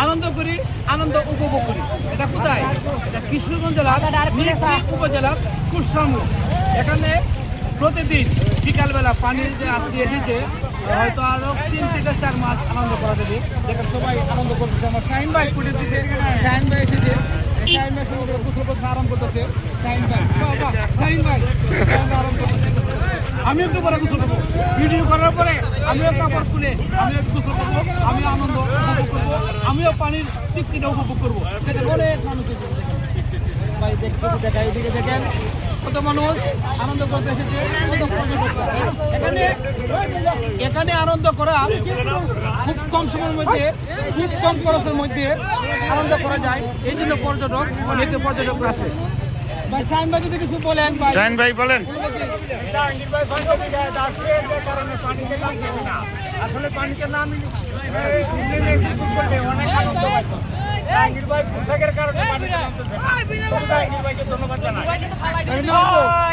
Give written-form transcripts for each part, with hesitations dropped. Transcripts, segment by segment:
আনন্দ করি, আনন্দ উপভোগ করি। এটা কোথায়? এটা কিশোরগঞ্জ জেলার নীলফামারী উপজেলার কুশরামু। এখানে প্রতিদিন বিকালবেলা পানি যে আজকে এসেছে, হয়তো আরো 3 থেকে 4 মাস আনন্দ করা যাবে। দেখেন সবাই আনন্দ করতেছে। আমার শাহিন ভাই কুটির দিকে শাহিন ভাই এসেছে, শাহিন ভাই সমগ্র গোসল করতে আরাম করতেছে। শাহিন ভাই শাহিন ভাই আরাম করতেছে। আমি একটু পরে গোসল করবো, ভিডিও করার পরে আমিও কাপড় খুলে আমিও একটু গোসল করবো, আমিও আনন্দ উপভোগ করবো, আমিও পানির তৃপ্তিটা উপভোগ করবো। দেখেন অনেক মানুষ ভাই দেখতে দেখা এদিকে দেখেন কত মানুষ আনন্দ করতে এসেছে, কত পর্যটকরা। এখানে আনন্দ করা খুব কম সময়ের মধ্যে, খুব কম খরচের মধ্যে আনন্দ করা যায়। এই জন্য পর্যটক অনেক পর্যটক আছে। ভাই শাহিন ভাই যদি কিছু বলেন। শাহিন ভাই বলেন। আসলে পানিতে নাম অনেক আনন্দ পাইতো। জাহাঙ্গীর ভাই পোশাকের কারণে পানিতে নামতেছে না। জাহাঙ্গীর ভাইকে ধন্যবাদ জানাই।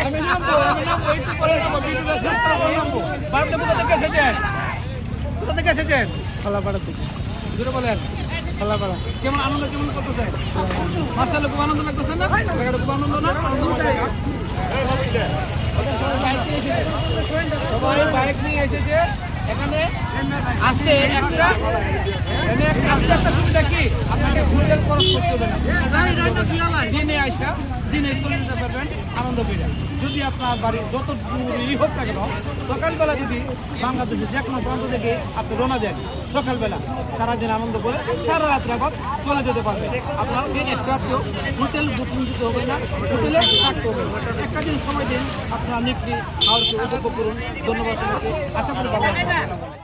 আমি নামবো একটু পরে নামবো, ভিডিওটা শেষ করে পরে নামবো। ভাই আপনি কোথা থেকে এসেছেন? কোথা থেকে এসেছেন? খোলাপাড়া থেকে। জোরে বলেন। খোলাপাড়া। কেমন আনন্দ কেমন করতেছেন? মাশাআল্লাহ খুব আনন্দ লাগতেছে না? জায়গাটা খুব আনন্দ না? আনন্দ জায়গা। সবাই বাইক নিয়ে এসেছে। এখানে আসতে একটা সুবিধা কি, আপনাকে হোটেল খরচ করতে হবে না। দিনে আসা দিনে চলে যেতে পারবেন আনন্দ পেয়ে। যদি আপনার বাড়ি যত দূরই হোক না কেন, সকালবেলা যদি বাংলাদেশের যে কোনো প্রান্ত থেকে আপনি রওনা দেন, সকালবেলা সারাদিন আনন্দ করে সারা রাত আবার চলে যেতে পারবেন। আপনার এক রাতেও হোটেল বুকিং দিতে হবে না, হোটেলে থাকতে হবে না। একটা দিন সময় দিন, আপনার নিকলি খাওয়ার উপভোগ করুন। ধন্যবাদ সবাইকে, আশা করি ভালো লাগবে।